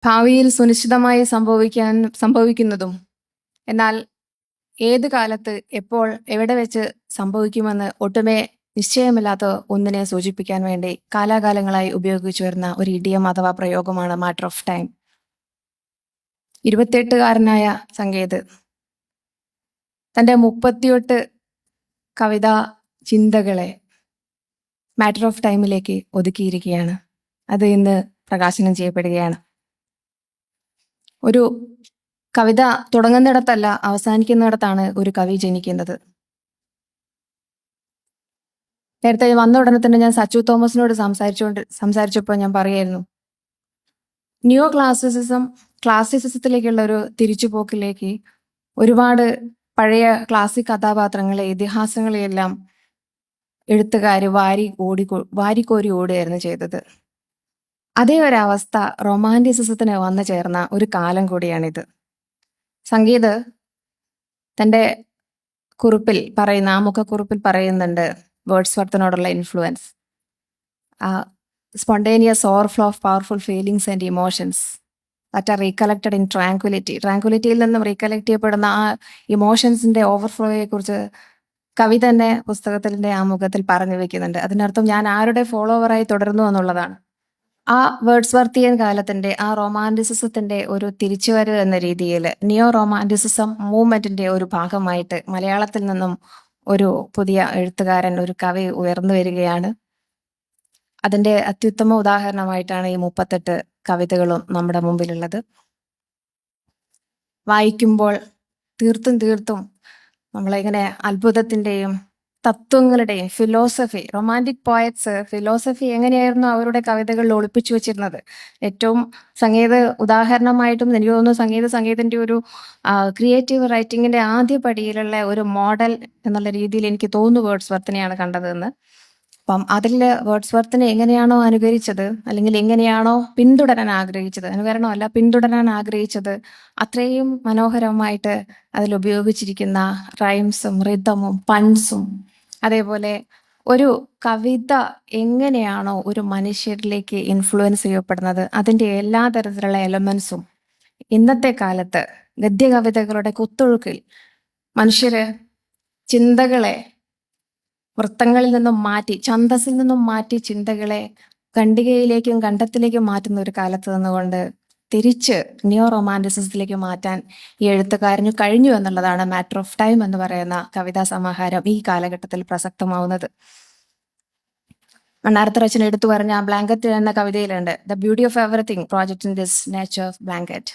ഭാവിയിൽ സുനിശ്ചിതമായി സംഭവിക്കുന്നതും എന്നാൽ ഏത് കാലത്ത് എപ്പോൾ എവിടെ വെച്ച് സംഭവിക്കുമെന്ന് ഒട്ടുമേ നിശ്ചയമില്ലാത്ത ഒന്നിനെ സൂചിപ്പിക്കാൻ വേണ്ടി കാലാകാലങ്ങളായി ഉപയോഗിച്ചു വരുന്ന ഒരു ഇഡിയം അഥവാ പ്രയോഗമാണ് മാറ്റർ ഓഫ് ടൈം. 28കാരനായ സംഗീത് തൻ്റെ 38 കവിതാ ചിന്തകളെ മാറ്റർ ഓഫ് ടൈമിലേക്ക് ഒതുക്കിയിരിക്കുകയാണ്. അത് ഇന്ന് പ്രകാശനം ചെയ്യപ്പെടുകയാണ്. ഒരു കവിത തുടങ്ങുന്നിടത്തല്ല അവസാനിക്കുന്നിടത്താണ് ഒരു കവി ജനിക്കുന്നത്. നേരത്തെ വന്ന ഉടനെ തന്നെ ഞാൻ സച്ചു തോമസിനോട് സംസാരിച്ചപ്പോൾ ഞാൻ പറയായിരുന്നു, ന്യൂ ക്ലാസിസിസത്തിലേക്കുള്ള ഒരു തിരിച്ചുപോക്കിലേക്ക് ഒരുപാട് പഴയ ക്ലാസിക് കഥാപാത്രങ്ങളെ, ഇതിഹാസങ്ങളെയെല്ലാം എഴുത്തുകാര് വാരിക്കോരി ഓടുകയായിരുന്നു ചെയ്തത്. അതേ ഒരവസ്ഥ റൊമാൻറ്റിസിസത്തിന് വന്നു ചേർന്ന ഒരു കാലം കൂടിയാണിത്. സംഗീത് തൻ്റെ മുഖക്കുറിപ്പിൽ പറയുന്നുണ്ട് വേർഡ്സ്വർത്തിനോടുള്ള influence, spontaneous overflow of powerful feelings and emotions that are recollected in ട്രാങ്ക്വിലിറ്റിയിൽ നിന്നും റീകലക്ട് ചെയ്യപ്പെടുന്ന ആ ഇമോഷൻസിന്റെ ഓവർഫ്ലോയെ കുറിച്ച് കവി തന്നെ പുസ്തകത്തിന്റെ ആമുഖത്തിൽ പറഞ്ഞു വെക്കുന്നുണ്ട്. അതിനർത്ഥം ഞാൻ ആരുടെ ഫോളോവറായി തുടരുന്നു എന്നുള്ളതാണ്. ആ വേർഡ്സ്വർത്തിയൻ കാലത്തിന്റെ, ആ റൊമാൻറ്റിസിസത്തിന്റെ ഒരു തിരിച്ചുവരവ് എന്ന രീതിയിൽ നിയോ റൊമാൻറ്റിസിസം മൂവ്മെന്റിന്റെ ഒരു ഭാഗമായിട്ട് മലയാളത്തിൽ നിന്നും ഒരു പുതിയ എഴുത്തുകാരൻ, ഒരു കവി ഉയർന്നു വരികയാണ്. അതിന്റെ അത്യുത്തമ ഉദാഹരണമായിട്ടാണ് ഈ 38 കവിതകളും നമ്മുടെ മുമ്പിലുള്ളത്. വായിക്കുമ്പോൾ തീർത്തും നമ്മളിങ്ങനെ അത്ഭുതത്തിന്റെയും തത്വങ്ങളുടെയും റൊമാൻറ്റിക് പോയറ്റ്സ് ഫിലോസഫി എങ്ങനെയായിരുന്നു അവരുടെ കവിതകളിൽ ഒളിപ്പിച്ചു വെച്ചിരുന്നത്. ഏറ്റവും ഉദാഹരണമായിട്ടും എനിക്ക് തോന്നുന്നു സംഗീതത്തിന്റെ ഒരു ക്രിയേറ്റീവ് റൈറ്റിങ്ങിന്റെ ആദ്യ പടിയിലുള്ള ഒരു മോഡൽ എന്നുള്ള രീതിയിൽ എനിക്ക് തോന്നുന്നു വേർഡ്സ്വർത്തിനെയാണ് കണ്ടതെന്ന്. അപ്പം അതിൽ വേർഡ്സ്വർത്തിനെ എങ്ങനെയാണോ അനുകരിച്ചത്, അല്ലെങ്കിൽ എങ്ങനെയാണോ പിന്തുടരാൻ ആഗ്രഹിച്ചത്, അത്രയും മനോഹരമായിട്ട് അതിൽ ഉപയോഗിച്ചിരിക്കുന്ന റൈംസും റിതമും പൺസും, അതേപോലെ ഒരു കവിത എങ്ങനെയാണോ ഒരു മനുഷ്യരിലേക്ക് ഇൻഫ്ലുവൻസ് ചെയ്യപ്പെടുന്നത്, അതിൻ്റെ എല്ലാ തരത്തിലുള്ള എലമെന്റ്സും ഇന്നത്തെ കാലത്ത് ഗദ്യകവിതകളുടെ കുത്തൊഴുക്കിൽ മനുഷ്യര് ചിന്തകളെ വൃത്തങ്ങളിൽ നിന്നും മാറ്റി, ഛന്ദസ്സിൽ നിന്നും മാറ്റി ചിന്തകളെ ഖണ്ഡികയിലേക്കും ഖണ്ഡത്തിലേക്കും മാറ്റുന്ന ഒരു കാലത്ത് നിന്നുകൊണ്ട് തിരിച്ച് ന്യൂ റൊമാൻറ്റിസിസത്തിലേക്ക് മാറ്റാൻ ഈ എഴുത്തുകാരന് കഴിഞ്ഞു എന്നുള്ളതാണ് മാറ്റർ ഓഫ് ടൈം എന്ന് പറയുന്ന കവിതാ സമാഹാരം ഈ കാലഘട്ടത്തിൽ പ്രസക്തമാവുന്നത്. മണ്ണാർത്തറച്ചൻ എടുത്തു പറഞ്ഞ ബ്ലാങ്കറ്റ് എന്ന കവിതയിലുണ്ട്, the beauty of everything project in this nature of blanket.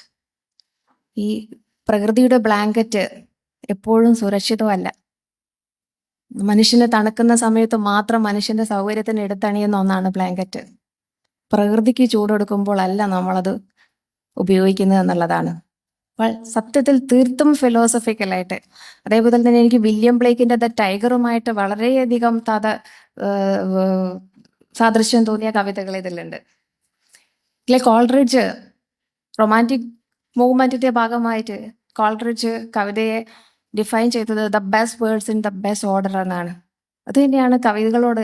ഈ പ്രകൃതിയുടെ ബ്ലാങ്കറ്റ് എപ്പോഴും സുരക്ഷിതമല്ല. മനുഷ്യന് തണുക്കുന്ന സമയത്ത് മാത്രം മനുഷ്യന്റെ സൗകര്യത്തിന് എടുത്തണിയുന്ന ഒന്നാണ് ബ്ലാങ്കറ്റ്. പ്രകൃതിക്ക് ചൂടെടുക്കുമ്പോൾ അല്ല നമ്മളത് ഉപയോഗിക്കുന്നത് എന്നുള്ളതാണ്. അപ്പോൾ സത്യത്തിൽ തീർത്തും ഫിലോസഫിക്കലായിട്ട്, അതേപോലെ തന്നെ എനിക്ക് വില്യം ബ്ലേക്കിന്റെ ദ ടൈഗറുമായിട്ട് വളരെയധികം സാദൃശ്യം തോന്നിയ കവിതകൾ ഇതിലുണ്ട്. കോൾറിഡ്ജ് റൊമാൻറ്റിക് മൂവ്മെന്റിന്റെ ഭാഗമായിട്ട് കോൾറിഡ്ജ് കവിതയെ ഡിഫൈൻ ചെയ്തത് the best words in the best order എന്നാണ്. അത് തന്നെയാണ് കവിതകളോട്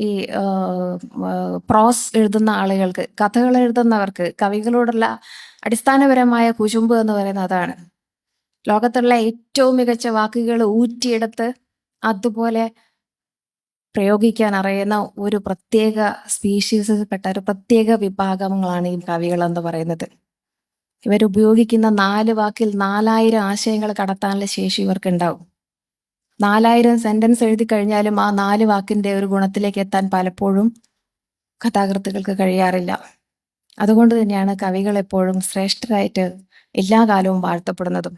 ഈ പ്രോസ് എഴുതുന്ന ആളുകൾക്ക്, കഥകൾ എഴുതുന്നവർക്ക് കവികളോടുള്ള അടിസ്ഥാനപരമായ കുശുമ്പ് എന്ന് പറയുന്നത് അതാണ്. ലോകത്തുള്ള ഏറ്റവും മികച്ച വാക്കുകൾ ഊറ്റിയെടുത്ത് അതുപോലെ പ്രയോഗിക്കാൻ അറിയുന്ന ഒരു പ്രത്യേക സ്പീഷീസിൽപ്പെട്ട ഒരു പ്രത്യേക വിഭാഗങ്ങളാണ് ഈ കവികൾ എന്ന് പറയുന്നത്. ഇവരുപയോഗിക്കുന്ന 4 വാക്കിൽ 4000 ആശയങ്ങൾ കടത്താനുള്ള ശേഷി ഇവർക്കുണ്ടാവും. 4000 സെന്റൻസ് എഴുതി കഴിഞ്ഞാലും ആ 4 വാക്കിന്റെ ഒരു ഗുണത്തിലേക്ക് എത്താൻ പലപ്പോഴും കഥാകൃത്തുക്കൾക്ക് കഴിയാറില്ല. അതുകൊണ്ട് തന്നെയാണ് കവികൾ എപ്പോഴും ശ്രേഷ്ഠരായിട്ട് എല്ലാ കാലവും വാഴ്ത്തപ്പെടുന്നതും.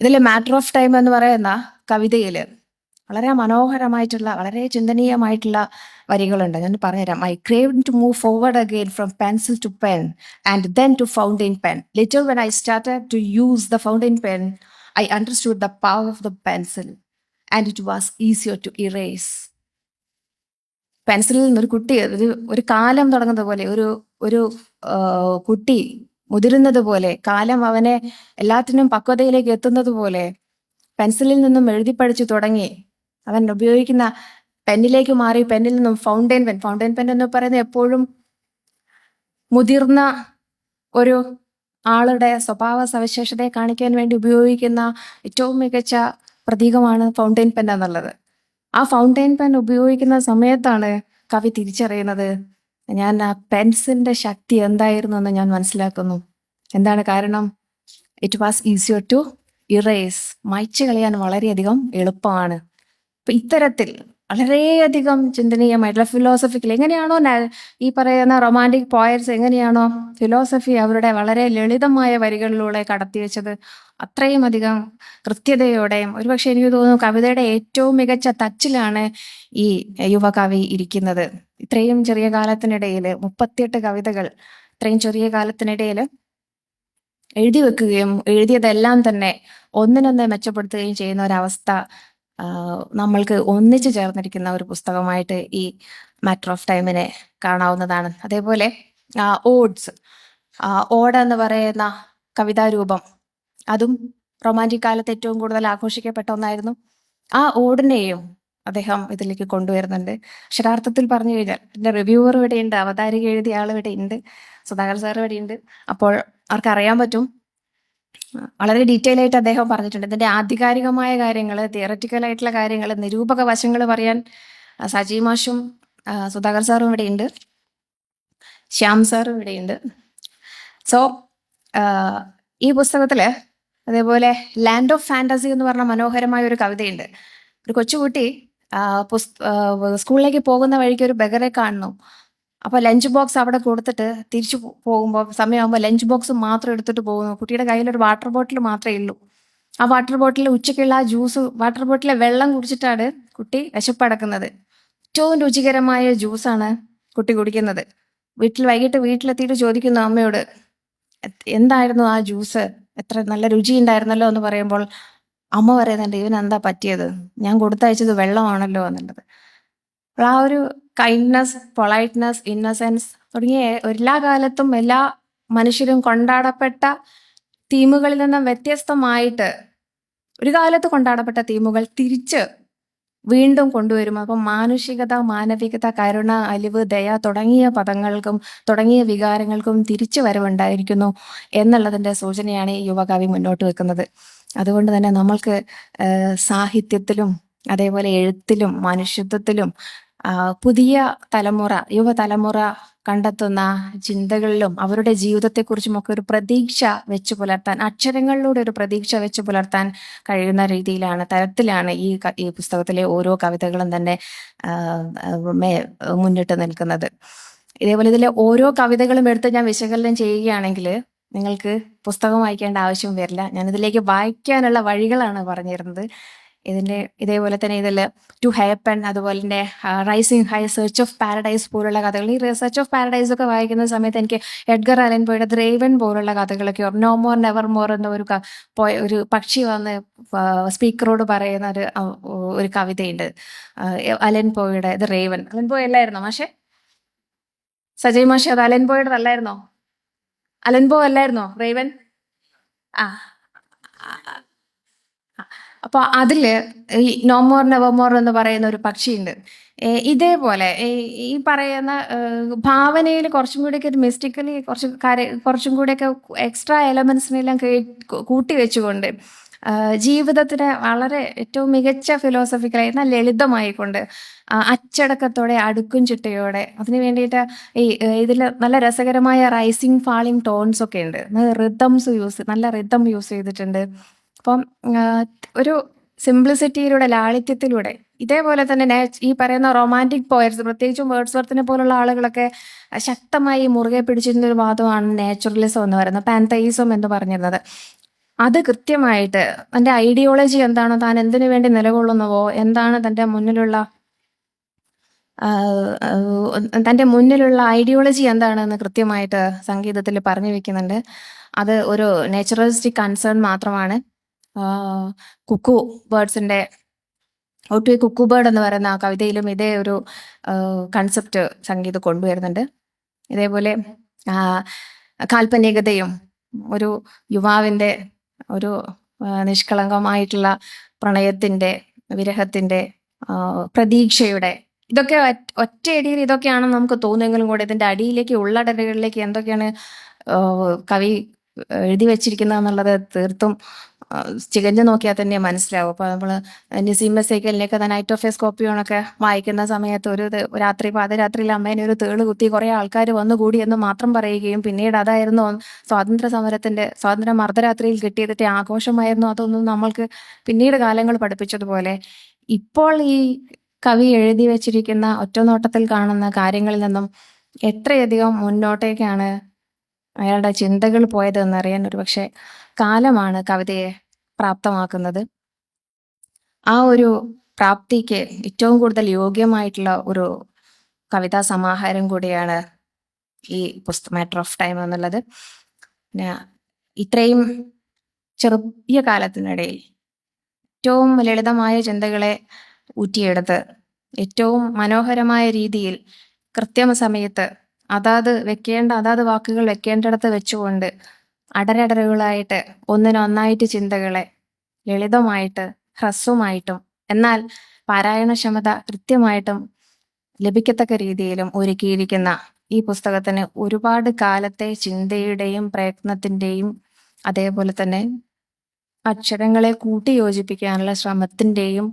ഇതിൽ മാറ്റർ ഓഫ് ടൈം എന്ന് പറയുന്ന കവിതയിൽ വളരെ മനോഹരമായിട്ടുള്ള, വളരെ ചിന്തനീയമായിട്ടുള്ള വരികളുണ്ട്. ഞാൻ പറഞ്ഞുതരാം. I crave to move forward again from pencil to pen and then to fountain pen. Little when I started to use the fountain pen I understood the power of the pencil and it was easier to erase. പെൻസിലിൽ നിന്നൊരു കുട്ടി ഒരു കാലം തുടങ്ങുന്നത് പോലെ, ഒരു കുട്ടി മുതിരുന്നത് പോലെ, കാലം അവനെ എല്ലാത്തിനും പക്വതയിലേക്ക് എത്തുന്നത് പോലെ പെൻസിലിൽ നിന്നും എഴുതി പഠിച്ചു തുടങ്ങി അവൻ ഉപയോഗിക്കുന്ന പെന്നിലേക്ക് മാറി. പെന്നിൽ നിന്നും ഫൗണ്ടെയിൻ പെൻ എന്ന് പറയുന്നത് എപ്പോഴും മുതിർന്ന ഒരു ആളുടെ സ്വഭാവ സവിശേഷതയെ കാണിക്കാൻ വേണ്ടി ഉപയോഗിക്കുന്ന ഏറ്റവും മികച്ച പ്രതീകമാണ് ഫൗണ്ടെയിൻ പെൻ എന്നുള്ളത്. ആ ഫൗണ്ടെയിൻ പെൻ ഉപയോഗിക്കുന്ന സമയത്താണ് കവി തിരിച്ചറിയുന്നത്, ഞാൻ ആ പെൻസിന്റെ ശക്തി എന്തായിരുന്നു എന്ന് ഞാൻ മനസ്സിലാക്കുന്നു. എന്താണ് കാരണം? It was easier to erase. മായ്ച്ചു കളയാൻ വളരെയധികം എളുപ്പമാണ്. അപ്പൊ ഇത്തരത്തിൽ വളരെയധികം ചിന്തനീയമായിട്ടുള്ള ഫിലോസഫിക്കൽ എങ്ങനെയാണോ ഈ പറയുന്ന റൊമാൻറ്റിക് പോയറ്റ്സ് എങ്ങനെയാണോ ഫിലോസഫി അവരുടെ വളരെ ലളിതമായ വരികളിലൂടെ കടത്തിവെച്ചത്, അത്രയും അധികം കൃത്യതയോടെയും ഒരുപക്ഷെ എനിക്ക് തോന്നുന്നു കവിതയുടെ ഏറ്റവും മികച്ച ടച്ചിലാണ് ഈ യുവകവി ഇരിക്കുന്നത്. ഇത്രയും ചെറിയ കാലത്തിനിടയിൽ 38 കവിതകൾ ഇത്രയും ചെറിയ കാലത്തിനിടയിൽ എഴുതി വെക്കുകയും എഴുതിയതെല്ലാം തന്നെ ഒന്നിനൊന്ന് മെച്ചപ്പെടുത്തുകയും ചെയ്യുന്ന ഒരവസ്ഥ നമ്മൾക്ക് ഒന്നിച്ചു ചേർന്നിരിക്കുന്ന ഒരു പുസ്തകമായിട്ട് ഈ മാറ്റർ ഓഫ് ടൈമിനെ കാണാവുന്നതാണ്. അതേപോലെ ഓഡ്സ്, ഓഡ് എന്ന് പറയുന്ന കവിതാരൂപം, അതും റൊമാൻറ്റിക് കാലത്ത് ഏറ്റവും കൂടുതൽ ആഘോഷിക്കപ്പെട്ട ഒന്നായിരുന്നു. ആ ഓഡിനെയും അദ്ദേഹം ഇതിലേക്ക് കൊണ്ടുവരുന്നുണ്ട്. അക്ഷരാർത്ഥത്തിൽ പറഞ്ഞു കഴിഞ്ഞാൽ എൻ്റെ റിവ്യൂവർ ഇവിടെയുണ്ട്, അവതാരിക എഴുതിയ ആൾ ഇവിടെ ഉണ്ട്, സുധാകർ സാർ ഇവിടെയുണ്ട്. അപ്പോൾ അവർക്കറിയാൻ പറ്റും, വളരെ ഡീറ്റെയിൽ ആയിട്ട് അദ്ദേഹം പറഞ്ഞിട്ടുണ്ട്. ഇതിന്റെ ആധികാരികമായ കാര്യങ്ങൾ, തിയററ്റിക്കൽ ആയിട്ടുള്ള കാര്യങ്ങൾ, നിരൂപക വശങ്ങൾ പറയാൻ സജി മാഷും സുധാകർ സാറും ഇവിടെയുണ്ട്, ശ്യാം സാറും ഇവിടെയുണ്ട്. സോ ഈ പുസ്തകത്തില് അതേപോലെ ലാൻഡ് ഓഫ് ഫാന്റസി എന്ന് പറഞ്ഞ മനോഹരമായ ഒരു കവിതയുണ്ട്. ഒരു കൊച്ചുകുട്ടി സ്കൂളിലേക്ക് പോകുന്ന വഴിക്ക് ഒരു ബഗറെ കാണുന്നു. അപ്പോൾ ലഞ്ച് ബോക്സ് അവിടെ കൊടുത്തിട്ട് തിരിച്ചു പോകുമ്പോൾ സമയമാകുമ്പോൾ ലഞ്ച് ബോക്സ് മാത്രം എടുത്തിട്ട് പോകുന്നു. കുട്ടിയുടെ കയ്യിൽ ഒരു വാട്ടർ ബോട്ടിൽ മാത്രമേ ഉള്ളൂ. ആ വാട്ടർ ബോട്ടിൽ ഉച്ചയ്ക്കുള്ള ആ ജ്യൂസ്, വാട്ടർ ബോട്ടിലെ വെള്ളം കുടിച്ചിട്ടാണ് കുട്ടി വിശപ്പടക്കുന്നത്. ഏറ്റവും രുചികരമായ ജ്യൂസാണ് കുട്ടി കുടിക്കുന്നത്. വൈകിട്ട് വീട്ടിലെത്തിയിട്ട് ചോദിക്കുന്നു അമ്മയോട്, എന്തായിരുന്നു ആ ജ്യൂസ്, എത്ര നല്ല രുചി ഉണ്ടായിരുന്നല്ലോ എന്ന് പറയുമ്പോൾ അമ്മ പറയുന്നുണ്ട്, ഇവനെന്താ പറ്റിയത്, ഞാൻ കൊടുത്തയച്ചത് വെള്ളമാണല്ലോ എന്നുള്ളത്. ആ ഒരു കൈൻഡ്നെസ്, പൊളൈറ്റ്നെസ്, ഇന്നസെൻസ് തുടങ്ങിയ എല്ലാ കാലത്തും എല്ലാ മനുഷ്യരും കൊണ്ടാടപ്പെട്ട തീമുകളിൽ നിന്നും വ്യത്യസ്തമായിട്ട് ഒരു കാലത്ത് കൊണ്ടാടപ്പെട്ട തീമുകൾ തിരിച്ച് വീണ്ടും കൊണ്ടുവരും. അപ്പം മാനുഷികത, മാനവികത, കരുണ, അലിവ്, ദയ തുടങ്ങിയ പദങ്ങൾക്കും തുടങ്ങിയ വികാരങ്ങൾക്കും തിരിച്ചു വരവുണ്ടായിരിക്കുന്നു എന്നുള്ളതിൻ്റെ സൂചനയാണ് ഈ യുവകവി മുന്നോട്ട് വെക്കുന്നത്. അതുകൊണ്ട് തന്നെ നമ്മൾക്ക് സാഹിത്യത്തിലും അതേപോലെ എഴുത്തിലും മനുഷ്യത്വത്തിലും പുതിയ തലമുറ, യുവതലമുറ കണ്ടെത്തുന്ന ചിന്തകളിലും അവരുടെ ജീവിതത്തെക്കുറിച്ചുമൊക്കെ ഒരു പ്രതീക്ഷ വെച്ച് പുലർത്താൻ, അക്ഷരങ്ങളിലൂടെ ഒരു പ്രതീക്ഷ വെച്ച് പുലർത്താൻ കഴിയുന്ന തരത്തിലാണ് ഈ പുസ്തകത്തിലെ ഓരോ കവിതകളും തന്നെ മുന്നിട്ട് നിൽക്കുന്നത്. ഇതേപോലെ ഇതിലെ ഓരോ കവിതകളും എടുത്ത് ഞാൻ വിശകലനം ചെയ്യുകയാണെങ്കിൽ നിങ്ങൾക്ക് പുസ്തകം വായിക്കേണ്ട ആവശ്യം വരില്ല. ഞാനിതിലേക്ക് വായിക്കാനുള്ള വഴികളാണ് പറഞ്ഞിരുന്നത്. ഇതേപോലെ തന്നെ ഇതിൽ ടു ഹേപ്പൻ, അതുപോലെ തന്നെ rising high, search of paradise പോലുള്ള കഥകൾ. ഈ സെർച്ച് ഓഫ് പാരഡൈസ് ഒക്കെ വായിക്കുന്ന സമയത്ത് എനിക്ക് എഡ്ഗർ അലൻ പോയുടെ ദ റേവൻ പോലുള്ള കഥകളൊക്കെ, നോ മോർ നെവർ മോർ എന്ന ഒരു പക്ഷി വന്ന് സ്പീക്കറോട് പറയുന്ന ഒരു കവിതയുണ്ട്, അലൻ പോയുടെ ദ റേവൻ. അലൻ പോയ അല്ലായിരുന്നോ മാഷെ? സജയ് മാഷെ, അത് അലൻ പോയുടെ അല്ലായിരുന്നോ? അലൻ പോ അല്ലായിരുന്നോ റേവൻ? ആ, അപ്പൊ അതില് ഈ നോ മോർ നെവർ മോർ എന്ന് പറയുന്ന ഒരു പക്ഷിയുണ്ട്. ഇതേപോലെ ഈ പറയുന്ന ഭാവനയിൽ കുറച്ചും കൂടെയൊക്കെ ഒരു മിസ്റ്റിക്കലി കുറച്ചും കൂടെയൊക്കെ എക്സ്ട്രാ എലമെന്റ്സിനെല്ലാം കൂട്ടി വെച്ചുകൊണ്ട് ജീവിതത്തിന് വളരെ ഏറ്റവും മികച്ച ഫിലോസഫിക്കലായി എന്നാൽ ലളിതമായിക്കൊണ്ട് അച്ചടക്കത്തോടെ അടുക്കും ചിട്ടയോടെ അതിന് വേണ്ടിയിട്ട് ഇതിൽ നല്ല രസകരമായ റൈസിങ് ഫാളിങ് ടോൺസ് ഒക്കെ ഉണ്ട്. നല്ല റിതം യൂസ് ചെയ്തിട്ടുണ്ട്. അപ്പം ഒരു സിംപ്ലിസിറ്റിയിലൂടെ, ലാളിത്യത്തിലൂടെ, ഇതേപോലെ തന്നെ ഈ പറയുന്ന റൊമാൻറ്റിക് പോയറ്റ്സ്, പ്രത്യേകിച്ചും വേർഡ്സ്വർത്തിനെ പോലുള്ള ആളുകളൊക്കെ ശക്തമായി മുറുകെ പിടിച്ചിരുന്ന ഒരു വാദമാണ് നാച്ചുറലിസം എന്ന് പറയുന്നത്, പാൻതയിസം എന്ന് പറഞ്ഞിരുന്നത്. അത് കൃത്യമായിട്ട് തൻ്റെ ഐഡിയോളജി എന്താണോ, താൻ എന്തിനു വേണ്ടി നിലകൊള്ളുന്നുവോ, എന്താണ് തൻ്റെ മുന്നിലുള്ള ഐഡിയോളജി എന്താണെന്ന് കൃത്യമായിട്ട് സംഗീതത്തിൽ പറഞ്ഞു വെക്കുന്നുണ്ട്. അത് ഒരു നേച്ചുറലിസ്റ്റിക് കൺസേൺ മാത്രമാണ്. കുക്കു ബേർഡ്സിന്റെ ഔട്ട് എ കുക്കു ബേർഡ് എന്ന് പറയുന്ന ആ കവിതയിലും ഇതേ ഒരു കൺസെപ്റ്റ് സംഗീതം കൊണ്ടുവരുന്നുണ്ട്. ഇതേപോലെ കാൽപ്പനികതയും ഒരു യുവാവിൻ്റെ ഒരു നിഷ്കളങ്കമായിട്ടുള്ള പ്രണയത്തിൻ്റെ, വിരഹത്തിൻ്റെ, പ്രതീക്ഷയുടെ ഇതൊക്കെ ഒറ്റയടിയിൽ ഇതൊക്കെയാണെന്ന് നമുക്ക് തോന്നുമെങ്കിലും കൂടെ ഇതിന്റെ അടിയിലേക്ക് ഉള്ളടലുകളിലേക്ക് എന്തൊക്കെയാണ് കവി എഴുതി വെച്ചിരിക്കുന്നത് എന്നുള്ളത് തീർത്തും ചികഞ്ഞു നോക്കിയാൽ തന്നെ മനസ്സിലാവും. അപ്പോൾ നമ്മൾ നസീമ സൈക്കലിനെയൊക്കെ നൈറ്റ് ഓഫ് എ സ്കോപ്പിയോണൊക്കെ വായിക്കുന്ന സമയത്ത് രാത്രി പാതിരാത്രിയിൽ അമ്മേനെ ഒരു തേള് കുത്തി കുറേ ആൾക്കാർ വന്നുകൂടി എന്ന് മാത്രം പറയുകയും പിന്നീട് അതായിരുന്നു സ്വാതന്ത്ര്യ അർദ്ധരാത്രിയിൽ കിട്ടിയതിന്റെ ആഘോഷമായിരുന്നു അതൊന്നും നമ്മൾക്ക് പിന്നീട് കാലങ്ങൾ പഠിപ്പിച്ചതുപോലെ ഇപ്പോൾ ഈ കവി എഴുതി വെച്ചിരിക്കുന്ന ഒറ്റനോട്ടത്തിൽ കാണുന്ന കാര്യങ്ങളിൽ നിന്നും എത്രയധികം മുന്നോട്ടേക്കാണ് അയാളുടെ ചിന്തകൾ പോയത് എന്നറിയാൻ ഒരുപക്ഷെ കാലമാണ് കവിതയെ പ്രാപ്തമാക്കുന്നത്. ആ ഒരു പ്രാപ്തിക്ക് ഏറ്റവും കൂടുതൽ യോഗ്യമായിട്ടുള്ള ഒരു കവിതാ സമാഹാരം കൂടിയാണ് ഈ മാറ്റർ ഓഫ് ടൈം എന്നുള്ളത്. പിന്നെ ഇത്രയും ചെറിയ കാലത്തിനിടയിൽ ഏറ്റവും ലളിതമായ ചിന്തകളെ ഊറ്റിയെടുത്ത് ഏറ്റവും മനോഹരമായ രീതിയിൽ കൃത്യമസമയത്ത് അതാത് വാക്കുകൾ വെക്കേണ്ടിടത്ത് വെച്ചുകൊണ്ട് അടരടരുകളായിട്ട് ഒന്നിനൊന്നായിട്ട് ചിന്തകളെ ലളിതമായിട്ട് ഹ്രസ്വമായിട്ടും എന്നാൽ പാരായണക്ഷമത കൃത്യമായിട്ടും ലഭിക്കത്തക്ക രീതിയിലും ഒരുക്കിയിരിക്കുന്ന ഈ പുസ്തകത്തിന് ഒരുപാട് കാലത്തെ ചിന്തയുടെയും പ്രയത്നത്തിന്റെയും അതേപോലെ തന്നെ അക്ഷരങ്ങളെ കൂട്ടി യോജിപ്പിക്കാനുള്ള ശ്രമത്തിന്റെയും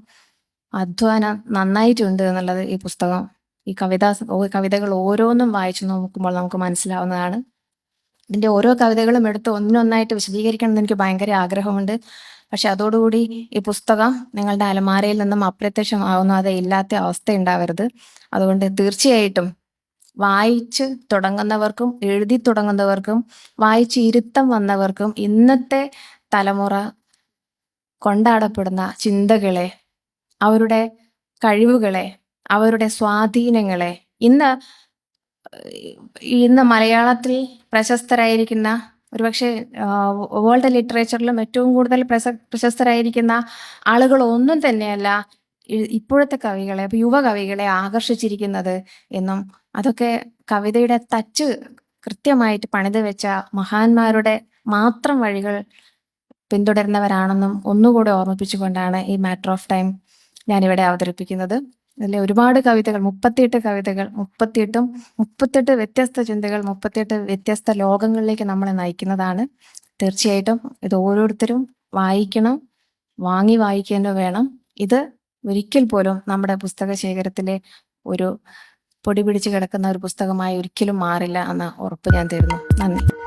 അധ്വാനം നന്നായിട്ടുണ്ട് എന്നുള്ളത് ഈ പുസ്തകം ഈ കവിതകൾ ഓരോന്നും വായിച്ചു നോക്കുമ്പോൾ നമുക്ക് മനസ്സിലാവുന്നതാണ്. ഇതിന്റെ ഓരോ കവിതകളും എടുത്ത് ഒന്നൊന്നായിട്ട് വിശദീകരിക്കണം എന്ന് എനിക്ക് ഭയങ്കര ആഗ്രഹമുണ്ട്. പക്ഷെ അതോടുകൂടി ഈ പുസ്തകം നിങ്ങളുടെ അലമാരയിൽ നിന്നും അപ്രത്യക്ഷമാവുന്ന അത് ഇല്ലാത്ത അവസ്ഥ ഉണ്ടാവരുത്. അതുകൊണ്ട് തീർച്ചയായിട്ടും വായിച്ച് തുടങ്ങുന്നവർക്കും എഴുതി തുടങ്ങുന്നവർക്കും വായിച്ച് ഇരുത്തം വന്നവർക്കും ഇന്നത്തെ തലമുറ കൊണ്ടാടപ്പെടുന്ന ചിന്തകളെ, അവരുടെ കഴിവുകളെ, അവരുടെ സ്വാധീനങ്ങളെ ഇന്ന് മലയാളത്തിൽ പ്രശസ്തരായിരിക്കുന്ന ഒരുപക്ഷെ വേൾഡ് ലിറ്ററേച്ചറിലും ഏറ്റവും കൂടുതൽ പ്രശസ്തരായിരിക്കുന്ന ആളുകൾ ഒന്നും തന്നെയല്ല ഇപ്പോഴത്തെ കവികളെ, യുവ കവികളെ ആകർഷിച്ചിരിക്കുന്നത് എന്നും അതൊക്കെ കവിതയുടെ ടച്ച് കൃത്യമായിട്ട് പണിത് വെച്ച മഹാന്മാരുടെ മാത്രം വഴികൾ പിന്തുടരുന്നവരാണെന്നും ഒന്നുകൂടെ ഓർമ്മിപ്പിച്ചുകൊണ്ടാണ് ഈ മാറ്റർ ഓഫ് ടൈം ഞാനിവിടെ അവതരിപ്പിക്കുന്നത്. അതിലെ ഒരുപാട് കവിതകൾ 38 കവിതകൾ 38 വ്യത്യസ്ത ചിന്തകൾ 38 വ്യത്യസ്ത ലോകങ്ങളിലേക്ക് നമ്മളെ നയിക്കുന്നതാണ്. തീർച്ചയായിട്ടും ഇത് ഓരോരുത്തരും വായിക്കണം, വാങ്ങി വായിക്കേണ്ട വേണം. ഇത് ഒരിക്കൽ പോലും നമ്മുടെ പുസ്തക ശേഖരത്തിലെ ഒരു പൊടി പിടിച്ച് കിടക്കുന്ന ഒരു പുസ്തകമായി ഒരിക്കലും മാറില്ല എന്ന ഉറപ്പ് ഞാൻ തരുന്നു. നന്ദി.